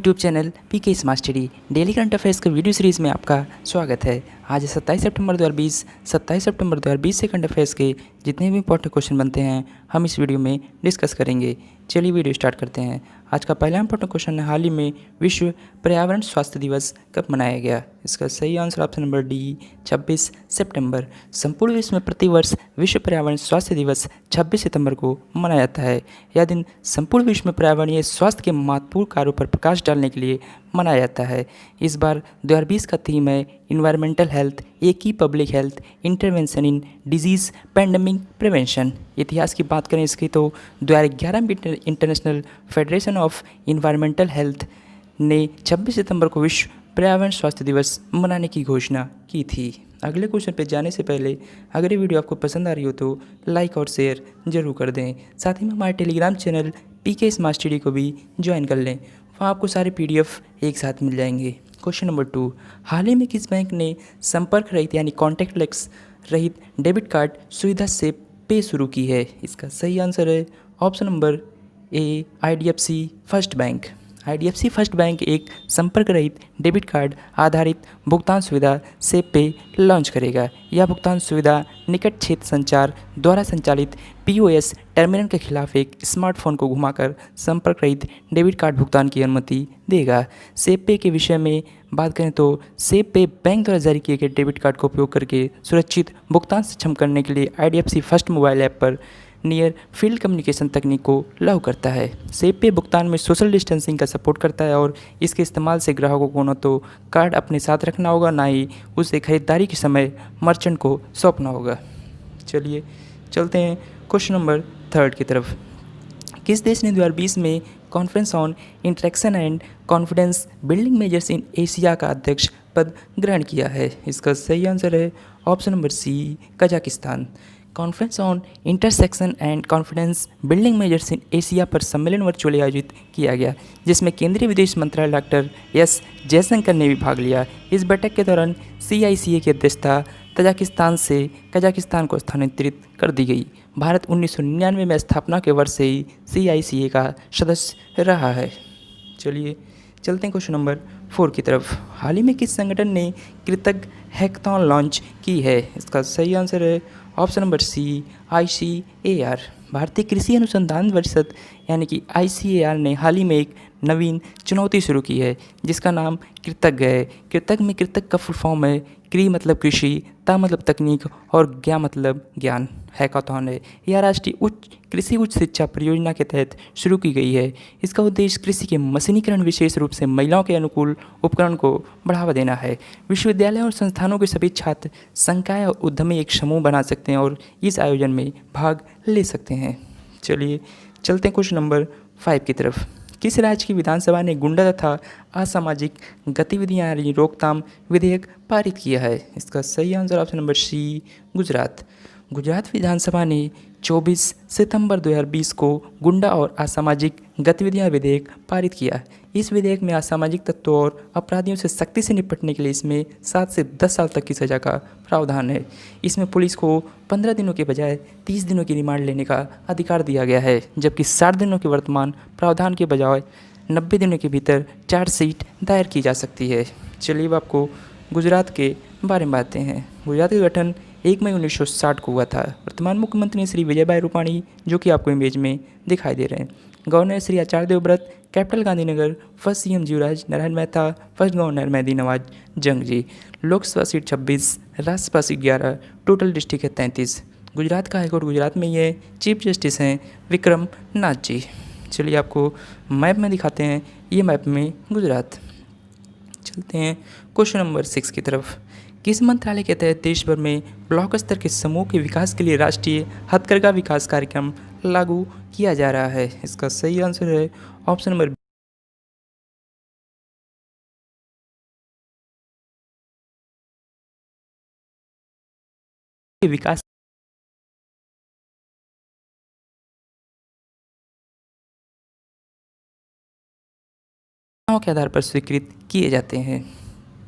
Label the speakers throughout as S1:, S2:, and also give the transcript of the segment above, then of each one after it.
S1: YouTube channel PK smart study daily current affairs के video series में आपका स्वागत है। आज 27 सितंबर 2020 से करंट अफेयर्स के जितने भी इंपॉर्टेंट क्वेश्चन बनते हैं हम इस वीडियो में डिस्कस करेंगे। चलिए वीडियो स्टार्ट करते हैं। आज का पहला इंपॉर्टेंट क्वेश्चन है, हाल ही में विश्व पर्यावरण स्वास्थ्य दिवस कब मनाया गया? इसका सही आंसर ऑप्शन नंबर डी 26 सितंबर। संपूर्ण विश्व में प्रतिवर्ष विश्व पर्यावरण स्वास्थ्य दिवस 26 सितंबर को मनाया जाता है। यह दिन संपूर्ण विश्व में पर्यावरणीय स्वास्थ्य के महत्वपूर्ण कार्यों पर प्रकाश डालने के लिए मनाया जाता है। इस बार 2020 का थीम है इन्वायरमेंटल हेल्थ, ए की पब्लिक हेल्थ इंटरवेंशन इन डिजीज़ पैंडेमिक प्रिवेंशन। इतिहास की बात करें इसकी तो 2011 में international federation of environmental health ने 26 सितंबर को विश्व पर्यावरण स्वास्थ्य दिवस मनाने की घोषणा की थी। अगले क्वेश्चन पे जाने से पहले अगर ये वीडियो आपको पसंद आ रही हो तो लाइक और शेयर जरूर कर दें। साथ ही में हमारे Telegram channel PK smart study को भी ज्वाइन कर लें, वहाँ आपको सारे पीडीएफ एक साथ मिल जाएंगे। क्वेश्चन नंबर 2, हाल ही में किस बैंक ने संपर्क रहित यानी कॉन्टैक्टलेस रहित डेबिट कार्ड सुविधा से पे शुरू की है? इसका सही आंसर है ऑप्शन नंबर ए IDFC first bank. IDFC first bank एक संपर्क रहित डेबिट कार्ड आधारित भुगतान सुविधा से पे लॉन्च करेगा। यह भुगतान सुविधा निकट क्षेत्र संचार द्वारा संचालित पीओएस टर्मिनल के खिलाफ एक स्मार्टफोन को घुमाकर संपर्क रहित डेबिट कार्ड भुगतान की अनुमति देगा। सेप पे के विषय में बात करें तो सेप पे बैंक द्वारा जारी किए गए डेबिट कार्ड का उपयोग करके सुरक्षित भुगतान सक्षम करने के लिए आईडीएफसी फर्स्ट मोबाइल ऐप पर नियर फील्ड कम्युनिकेशन तकनीक को लागू करता है। सेप पे भुगतान में सोशल डिस्टेंसिंग का सपोर्ट करता है और इसके इस्तेमाल से ग्राहकों को न तो कार्ड अपने साथ रखना होगा, ना ही उसे खरीदारी के समय मर्चेंट को सौंपना होगा। चलिए चलते हैं क्वेश्चन नंबर 3 की तरफ। किस देश ने 2020 में conference on interaction and confidence building measures in Asia का अध्यक्ष पद ग्रहण किया है? इसका सही आंसर है option number C Kazakhstan. Conference on intersection and confidence building measures in Asia पर सम्मेलन वर्चुअली आयोजित किया गया, जिसमें केंद्रीय विदेश मंत्रालय डॉक्टर एस जयशंकर ने भी भाग लिया। इस बैठक के दौरान CICA की अध्यक्षता कजाकिस्तान को स्थानांतरित कर दी गई। भारत 1999 में स्थापना के वर्ष से ही CICA का सदस्य रहा है। चलिए चलते हैं क्वेश्चन नंबर 4 की तरफ। हाल ही में किस संगठन ने कृतज्ञ हैकाथॉन लॉन्च की है? इसका सही आंसर है ऑप्शन नंबर सी ICAR। भारतीय कृषि अनुसंधान परिषद यानी कि ICAR ने हाल ही में एक नवीन चुनौती शुरू की है जिसका नाम कृतज्ञ है। कृतज्ञ में कृतज्ञ का फुल फॉर्म है क्री मतलब कृषि, ता मतलब तकनीक और ज्ञा मतलब ज्ञान। हैकाथॉन है यह राष्ट्रीय कृषि उच्च शिक्षा परियोजना के तहत शुरू की गई है। इसका उद्देश्य कृषि के मशीनीकरण, विशेष रूप से महिलाओं के अनुकूल उपकरण को बढ़ावा देना है। विश्वविद्यालय और संस्थानों के सभी छात्र, संकाय और उद्यमी एक समूह बना सकते हैं और इस आयोजन में भाग ले सकते हैं। चलिए चलते हैं क्वेश्चन नंबर 5 की तरफ। किस राज्य की विधानसभा ने गुंडा तथा असामाजिक गतिविधियां यानी रोकथाम विधेयक पारित किया है? इसका सही answer option number C Gujarat. Gujarat Vidhan Sabha ने 24 सितंबर 2020 को गुंडा और असामाजिक गतिविधियां विधेयक पारित किया। इस विधेयक में असामाजिक तत्वों और अपराधियों से सख्ती से निपटने के लिए इसमें 7 से 10 साल तक की सज़ा का प्रावधान है। इसमें पुलिस को 15 दिनों के बजाय 30 दिनों की रिमांड लेने का अधिकार दिया गया है, जबकि 60 दिनों के वर्तमान प्रावधान के बजाय 90 दिनों के भीतर चार्जशीट दायर की जा सकती है। चलिए अब आपको गुजरात के बारे में बताते हैं। गुजरात का गठन 1 मई 1960 को हुआ था। वर्तमान मुख्यमंत्री श्री विजय भाई रूपाणी, जो कि आपको इमेज में दिखाई दे रहे हैं। Governor Shri Acharya Devvrat, capital Gandhinagar. First CM Jivraj Narayan Mehta, first governor Mehdi Nawaz Jung ji. Lok Sabha seat 26, Rajya Sabha seat 11, total district है 33। गुजरात का हाईकोर्ट गुजरात में ही है। चीफ जस्टिस हैं विक्रम नाथ जी। चलिए आपको मैप में दिखाते हैं, ये मैप में गुजरात। चलते हैं क्वेश्चन नंबर 6 की तरफ। किस मंत्रालय के तहत देश भर में ब्लॉक स्तर के समूह के विकास के लिए राष्ट्रीय हथकरघा विकास कार्यक्रम लागू किया जा रहा है? इसका सही आंसर है ऑप्शन नंबर विकास के आधार पर स्वीकृत किए जाते हैं।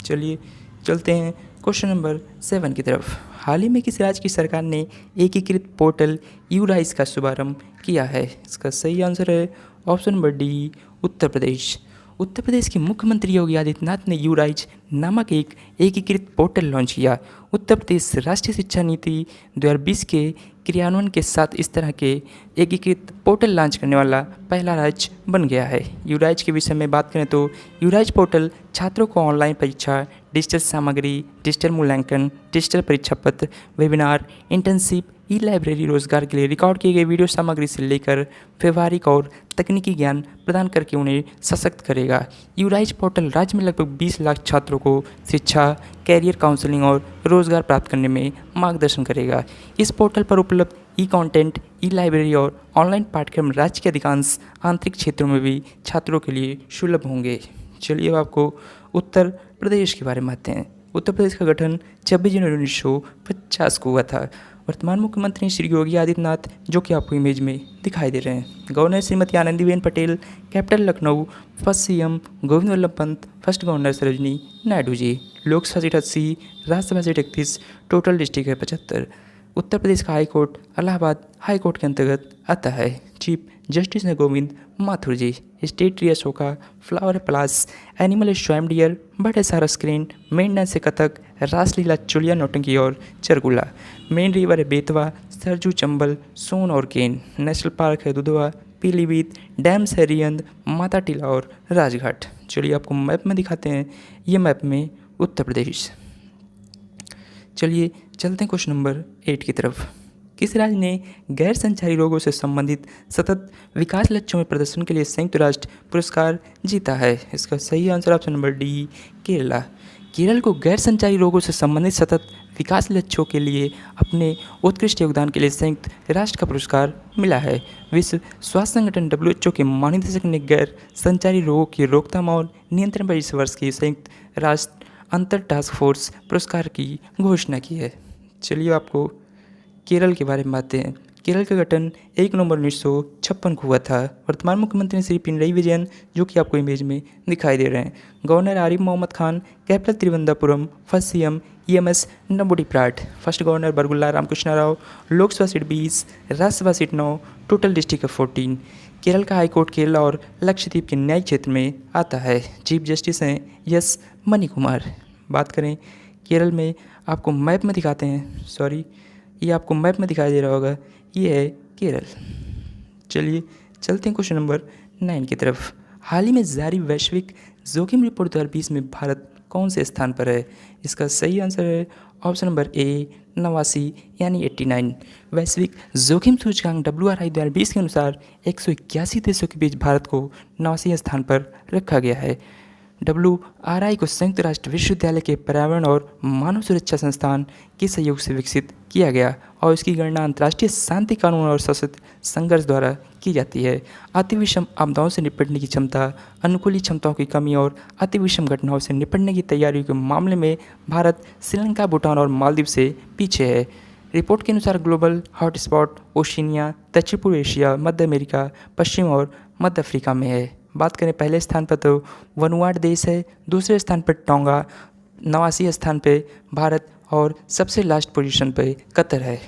S1: चलिए चलते हैं क्वेश्चन नंबर 7 की तरफ। हाल ही में किस राज्य की सरकार ने एकीकृत पोर्टल यूराइस का शुभारंभ किया है? इसका सही आंसर है option number D Uttar Pradesh. Uttar Pradesh के मुख्यमंत्री योगी आदित्यनाथ ने यूराइज नामक एक एकीकृत पोर्टल लॉन्च किया। उत्तर प्रदेश राष्ट्रीय शिक्षा नीति 2020 के क्रियान्वयन के साथ इस तरह के एकीकृत पोर्टल लॉन्च करने वाला पहला राज्य बन गया है। यूराइज के विषय में बात करें तो यूराइज पोर्टल छात्रों को ऑनलाइन परीक्षा, डिजिटल सामग्री, डिजिटल मूल्यांकन, डिजिटल परीक्षा पत्र, वेबिनार, इंटर्नशिप, ई लाइब्रेरी, रोजगार के लिए रिकॉर्ड किए गए वीडियो सामग्री से लेकर व्यवहारिक और तकनीकी ज्ञान प्रदान करके उन्हें सशक्त करेगा। यूराइज पोर्टल राज्य में लगभग 20 लाख छात्रों को शिक्षा, कैरियर काउंसलिंग और रोजगार प्राप्त करने में मार्गदर्शन करेगा। इस पोर्टल पर उपलब्ध ई कंटेंट, ई लाइब्रेरी और ऑनलाइन पाठ्यक्रम राज्य के अधिकांश आंतरिक क्षेत्रों में भी छात्रों के लिए सुलभ होंगे। चलिए अब आपको उत्तर प्रदेश के बारे में आते हैं। उत्तर प्रदेश का गठन 26 जनवरी 1950 को हुआ था। वर्तमान मुख्यमंत्री श्री योगी आदित्यनाथ, जो कि आपको इमेज में दिखाई दे रहे हैं। Governor Shrimati Anandiben Patel, capital Lucknow, first CM Govind Vallabh Pant, first governor Sarojini Naidu ji. Lok Sabha seat 80, Rajya Sabha seat 31, total district है 75। उत्तर प्रदेश का high court Allahabad high court के अंतर्गत आता है। चीफ जस्टिस है Govind Mathur ji. State tree Ashoka, flower Palash, animal है स्वयं डियर, बर्ड है सारा स्क्रीन, मेन डांस है कथक, रासलीला चुलिया नौटंकी और चरगुला। मेन रिवर है बेतवा, सरजू चंबल, सोन और केन। नेशनल पार्क है दुधवा, पीलीभीत, डैम्स है रियंद, माता टीला और राजघाट। चलिए आपको मैप में दिखाते हैं। ये मैप में उत्तर प्रदेश। चलिए चलते हैं क्वेश्चन नंबर 8 की तरफ। किस राज्य ने गैर संचारी रोगों से संबंधित सतत विकास लक्ष्यों में प्रदर्शन के लिए संयुक्त राष्ट्र पुरस्कार जीता है? इसका सही answer option number D, Kerala. Kerala को गैर संचारी रोगों से संबंधित सतत विकास लक्ष्यों के लिए अपने उत्कृष्ट योगदान के लिए संयुक्त राष्ट्र का पुरस्कार मिला है। विश्व स्वास्थ्य संगठन WHO के महानिदेशक ने गैर संचारी रोगों की रोकथाम और नियंत्रण पर इस वर्ष की संयुक्त राष्ट्र अंतर टास्क फोर्स पुरस्कार की घोषणा की है। चलिए आपको केरल के बारे में बातें हैं। केरल का गठन 1 नवंबर 1956 को हुआ था। वर्तमान मुख्यमंत्री श्री पिनरई विजयन, जो कि आपको इमेज में दिखाई दे रहे हैं। Governor Arif Mohammad Khan, capital Thiruvananthapuram, first CM EMS Namboodiripad, first governor Burgula Ramakrishna Rao. Lok Sabha seat 20, Rajya Sabha seat 9, total district 14। Kerala का हाईकोर्ट केरला और लक्षद्वीप के न्यायिक क्षेत्र में आता है। चीफ जस्टिस हैं यस मनी कुमार। बात करें केरल में, आपको मैप में दिखाते हैं। ये आपको मैप में दिखाई दे रहा होगा, ये है केरल। चलिए चलते हैं क्वेश्चन नंबर 9 की तरफ। हाल ही में जारी वैश्विक जोखिम रिपोर्ट 2020 में भारत कौन से स्थान पर है? इसका सही आंसर है ऑप्शन नंबर ए, 89 यानी 89। वैश्विक जोखिम सूचकांक WRI 2020 के अनुसार 181 देशों के बीच भारत को 89वें स्थान पर रखा गया है। WRI को संयुक्त राष्ट्र विश्वविद्यालय के पर्यावरण और मानव सुरक्षा संस्थान के सहयोग से विकसित किया गया और इसकी गणना अंतर्राष्ट्रीय शांति कानून और सशस्त्र संघर्ष द्वारा की जाती है। अति विषम आपदाओं से निपटने की क्षमता, अनुकूली क्षमताओं की कमी और अति विषम घटनाओं से निपटने की तैयारियों के मामले में भारत श्रीलंका, भूटान और मालदीव से पीछे है। रिपोर्ट के अनुसार ग्लोबल हॉटस्पॉट ओशिनिया, दक्षिण पूर्व एशिया, मध्य अमेरिका, पश्चिम और मध्य अफ्रीका में है। बात करें पहले स्थान पर तो वनुआट देश है, दूसरे स्थान पर टोंगा, 89वें स्थान पे भारत और सबसे लास्ट पोजीशन पे कतर है।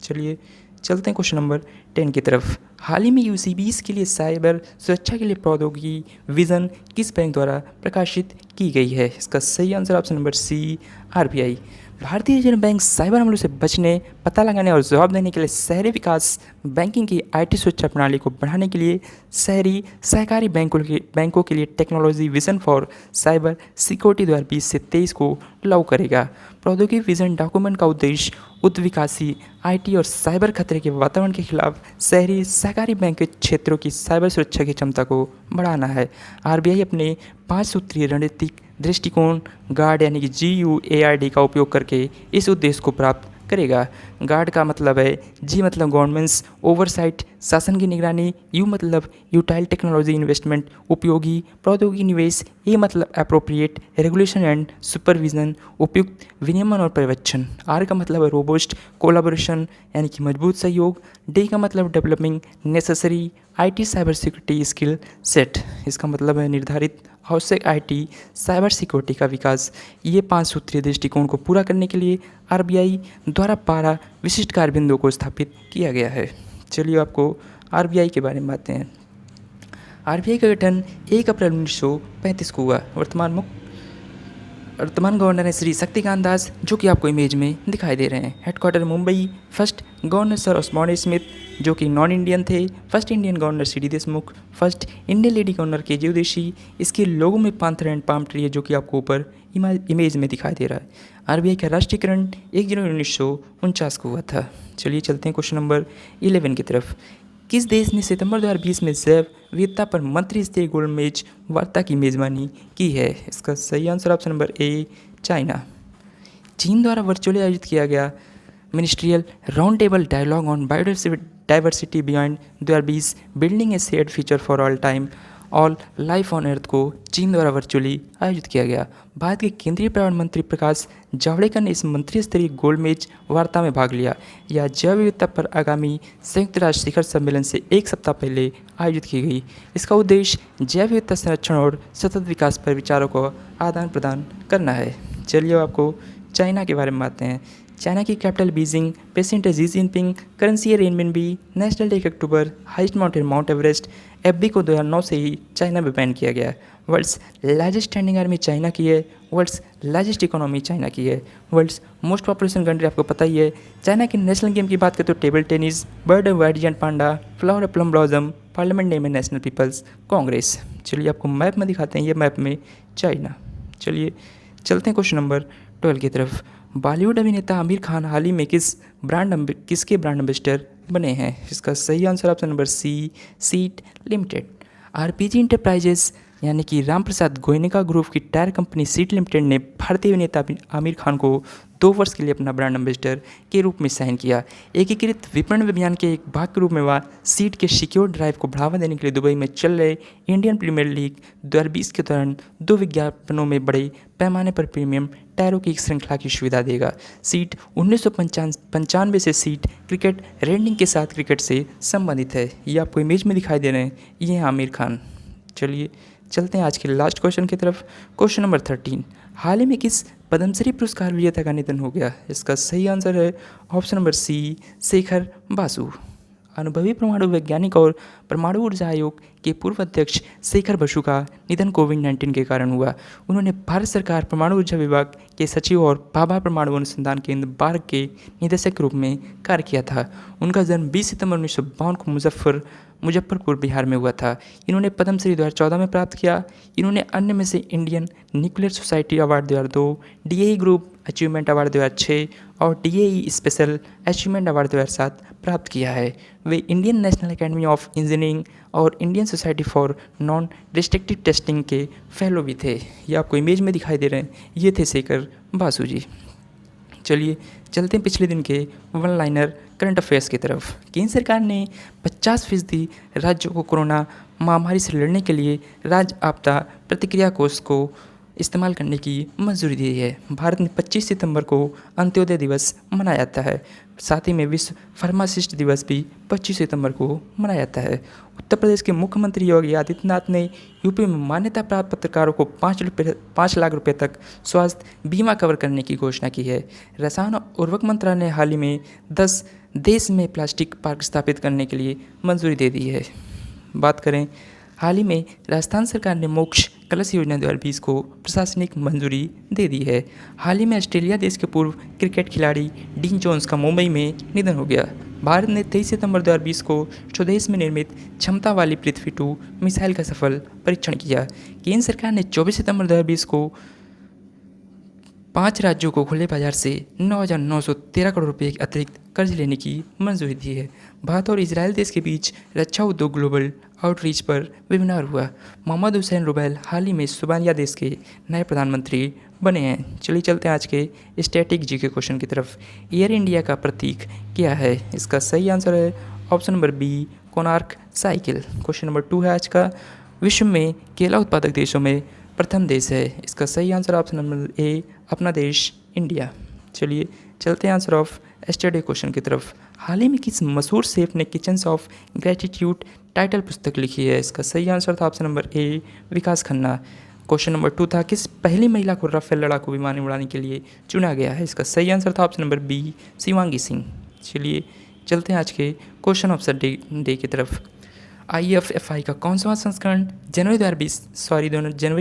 S1: चलिए चलते हैं क्वेश्चन नंबर 10 की तरफ। हाल ही में UCBs के लिए साइबर सुरक्षा के लिए प्रौद्योगिकी विजन किस बैंक द्वारा प्रकाशित की गई है? इसका सही answer option number C, RBI। भारतीय रिजर्व बैंक साइबर हमलों से बचने, पता लगाने और जवाब देने के लिए शहरी विकास बैंकिंग की IT सुरक्षा प्रणाली को बढ़ाने के लिए शहरी सहकारी बैंकों के लिए technology vision for cyber security 2020 से 23 को लागू करेगा। प्रौद्योगिकी विजन डॉक्यूमेंट का उद्देश्य उद्विकासी IT और साइबर खतरे के वातावरण के खिलाफ शहरी सहकारी बैंक क्षेत्रों की साइबर सुरक्षा की क्षमता को बढ़ाना है। RBI अपने 5 सूत्रीय रणनीतिक दृष्टिकोण गार्ड यानी कि GUARD का उपयोग करके इस उद्देश्य को प्राप्त करेगा। गार्ड का मतलब है, G मतलब गवर्नमेंट्स ओवरसाइट शासन की निगरानी, U मतलब यूटाइल टेक्नोलॉजी इन्वेस्टमेंट उपयोगी प्रौद्योगिकी निवेश, A मतलब अप्रोप्रिएट रेगुलेशन एंड सुपरविजन उपयुक्त विनियमन और पर्यवेक्षण, R का मतलब है रोबोस्ट कोलाबोरेशन यानी कि मजबूत सहयोग, D का मतलब developing necessary IT cyber security skill set, इसका मतलब है निर्धारित आवश्यक IT साइबर सिक्योरिटी का विकास। ये 5 सूत्रीय दृष्टिकोण को पूरा करने के लिए RBI द्वारा 12 विशिष्ट कार्यबिंदुओं को स्थापित किया गया है। चलिए आपको RBI के बारे में बातें हैं। आरबीआई का गठन 1 अप्रैल 1935 को हुआ। वर्तमान गवर्नर है श्री शक्तिकांत दास, जो कि आपको इमेज में दिखाई दे रहे हैं। Headquarter Mumbai. First governor sir Osborne Smith, जो कि नॉन इंडियन थे। First Indian governor CD Deshmukh. First Indian lady governor K J Udeshi. इसके लोगों में पांथर एंड पाम ट्री है, जो कि आपको ऊपर इमेज में दिखाई दे रहा है। आरबीआई का राष्ट्रीयकरण 1 जनवरी 1949 को हुआ था। चलिए चलते हैं क्वेश्चन नंबर 11 की तरफ। किस देश ने सितंबर 2020 में जैव विविधता पर मंत्री स्तरीय गोलमेज वार्ता की मेजबानी की है? इसका सही answer option number A, China. चीन द्वारा वर्चुअली आयोजित किया गया ministerial round table dialogue on biodiversity beyond 2020 building a shared future for all time all life on earth को चीन द्वारा वर्चुअली आयोजित किया गया। भारत के केंद्रीय पर्यावरण मंत्री प्रकाश जावड़ेकर ने इस मंत्री स्तरीय गोलमेज वार्ता में भाग लिया। यह जैव विविधता पर आगामी संयुक्त राष्ट्र शिखर सम्मेलन से 1 सप्ताह पहले आयोजित की गई। इसका उद्देश्य जैव विविधता संरक्षण और सतत विकास पर विचारों को आदान प्रदान करना है। चलिए आपको चाइना के बारे में बातें हैं। चाइना की capital Beijing, president Xi Jinping, currency है renminbi, national day 1 October, highest mountain Mount Everest, FB को 2009 से ही चाइना में बैन किया गया। World's largest standing army China की है। वर्ल्ड्स लार्जेस्ट इकोनॉमी चाइना की है। वर्ल्ड्स मोस्ट पॉपुलेशन कंट्री आपको पता ही है। चाइना के नेशनल गेम की बात करें तो table tennis, bird white giant panda, flower plum blossom, parliament name है नेशनल पीपल्स कांग्रेस। चलिए आपको मैप में दिखाते हैं, ये मैप में चाइना। चलिए चलते हैं क्वेश्चन नंबर 12 की तरफ। बॉलीवुड अभिनेता आमिर खान हाल ही में किसके ब्रांड एम्बेसडर बने हैं? इसका सही answer option number C, CEAT limited. RPG enterprises यानी कि राम प्रसाद गोयनका ग्रुप की टायर कंपनी सीट लिमिटेड ने भारतीय अभिनेता आमिर खान को 2 वर्ष के लिए अपना ब्रांड एम्बेसडर के रूप में साइन किया। एकीकृत विपणन अभियान के एक भाग के रूप में वह सीट के सिक्योर ड्राइव को बढ़ावा देने के लिए दुबई में चल रहे इंडियन प्रीमियर लीग 2020 के दौरान 2 विज्ञापनों में बड़े पैमाने पर प्रीमियम टायरों की एक श्रृंखला की सुविधा देगा। सीट 1995 से सीट क्रिकेट रेंडिंग के साथ क्रिकेट से संबंधित है। ये आपको इमेज में दिखाई दे रहे हैं, ये हैं आमिर खान। चलिए चलते हैं आज के लास्ट क्वेश्चन की तरफ। Question number 13। हाल ही में किस पद्मश्री पुरस्कार विजेता का निधन हो गया? इसका सही आंसर है option number C, Shekhar Basu. अनुभवी परमाणु वैज्ञानिक और परमाणु ऊर्जा आयोग के पूर्व अध्यक्ष शेखर बसु का निधन कोविड-19 के कारण हुआ। उन्होंने भारत सरकार परमाणु ऊर्जा विभाग के सचिव और भाभा परमाणु अनुसंधान केंद्र बार्क के निदेशक के रूप में कार्य किया था। उनका जन्म 20 सितंबर 1952 को मुजफ्फरपुर बिहार में हुआ था। इन्होंने पद्मश्री 2014 में प्राप्त किया। इन्होंने अन्य में से Indian nuclear society award 2002, DAE group achievement award 2006 और डीएई स्पेशल अचीवमेंट अवार्ड 2007 प्राप्त किया है। वे Indian national academy of engineering और Indian society for non destructive testing के फेलो भी थे। ये आपको इमेज में दिखाई दे रहे हैं, ये थे शेखर बासु जी। चलिए चलते हैं पिछले दिन के वन लाइनर करंट अफेयर्स की तरफ। केंद्र सरकार ने 50% राज्यों को कोरोना महामारी से लड़ने के लिए राज्य आपदा प्रतिक्रिया कोष को इस्तेमाल करने की मंजूरी दी है। भारत में 25 सितंबर को अंत्योदय दिवस मनाया जाता है। साथ ही में विश्व फार्मासिस्ट दिवस भी 25 सितंबर को मनाया जाता है। उत्तर प्रदेश के मुख्यमंत्री योगी आदित्यनाथ ने यूपी में मान्यता प्राप्त पत्रकारों को 5 लाख रुपए तक स्वास्थ्य बीमा कवर करने की घोषणा की है। रसायन और उर्वरक मंत्रालय ने हाल ही में 10 देश में प्लास्टिक पार्क स्थापित करने के लिए मंजूरी दे दी है। बात करें हाल ही में राजस्थान सरकार ने मोक्ष कलश योजना 2020 को प्रशासनिक मंजूरी दे दी है। हाल ही में ऑस्ट्रेलिया देश के पूर्व क्रिकेट खिलाड़ी डीन जोन्स का मुंबई में निधन हो गया। भारत ने 23 सितंबर 2020 को स्वदेश में निर्मित क्षमता वाली पृथ्वी 2 मिसाइल का सफल परीक्षण किया। केंद्र सरकार ने 24 सितंबर 2020 को 5 राज्यों को खुले बाजार से 9,913 करोड़ रुपये के अतिरिक्त कर्ज लेने की मंजूरी दी है। भारत और इजरायल देश के बीच रक्षा उद्योग ग्लोबल आउटरीच पर वेबिनार हुआ। मोहम्मद हुसैन रुबैल हाल ही में सोमालिया देश के नए प्रधानमंत्री बने हैं। चलिए चलते हैं आज के स्टैटिक जी के क्वेश्चन की तरफ। एयर इंडिया का प्रतीक क्या है? इसका सही आंसर है option number B, Konark cycle. Question number 2 है आज का। विश्व में केला उत्पादक देशों में प्रथम देश है। इसका सही आंसर ऑप्शन नंबर ए, अपना देश इंडिया। चलिए चलते हैं आंसर ऑफ एस्टरडे क्वेश्चन की तरफ। हाल ही में किस मशहूर शेफ ने किचन्स ऑफ ग्रेटिट्यूड टाइटल पुस्तक लिखी है? इसका सही आंसर था ऑप्शन नंबर ए, विकास खन्ना। क्वेश्चन नंबर 2 था, किस पहली महिला को राफेल लड़ाकू विमान उड़ाने के लिए चुना गया है? इसका सही आंसर था option number B, Shivangi Singh. चलिए चलते हैं आज के क्वेश्चन ऑफ द डे की तरफ। IFFI का कौन-सा संस्करण जनवरी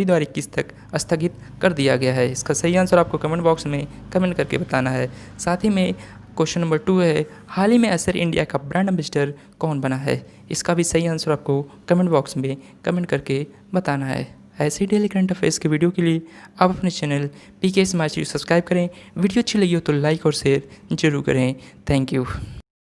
S1: 2021 तक स्थगित कर दिया गया है? इसका सही आंसर आपको कमेंट बॉक्स में कमेंट करके बताना है। साथ ही में क्वेश्चन नंबर 2 है, हाल ही में एसर इंडिया का ब्रांड एम्बेसडर कौन बना है? इसका भी सही आंसर आपको कमेंट बॉक्स में कमेंट करके बताना है। ऐसे ही डेली करंट अफेयर्स के वीडियो के लिए आप अपने चैनल PK स्मार्ट सब्सक्राइब करें। वीडियो अच्छी लगी हो तो लाइक और शेयर जरूर करें। Thank you.